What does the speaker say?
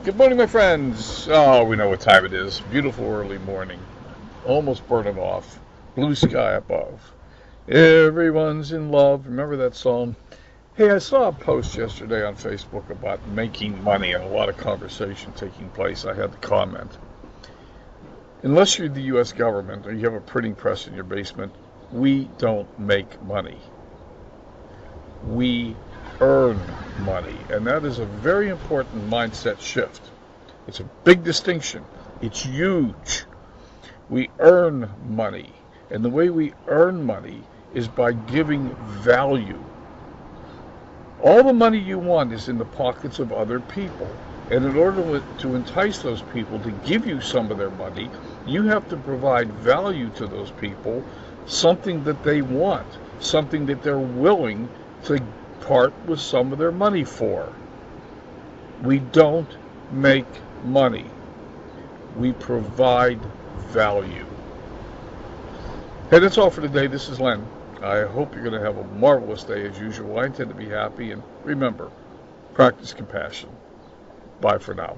Good morning, my friends. Oh, we know what time it is. Beautiful early morning. Almost burning off. Blue sky above. Everyone's in love. Remember that song? Hey, I saw a post yesterday on Facebook about making money and a lot of conversation taking place. I had to comment. Unless you're the U.S. government or you have a printing press in your basement, we don't make money. We earn money, and that is a very important mindset shift. It's a big distinction. It's huge. We earn money, and the way we earn money is by giving value. All the money you want is in the pockets of other people, and in order to entice those people to give you some of their money, you have to provide value to those people, something that they want, something that they're willing to part with some of their money for. We don't make money. We provide value. Hey, that's all for today. This is Len. I hope you're going to have a marvelous day as usual. I intend to be happy, and remember, practice compassion. Bye for now.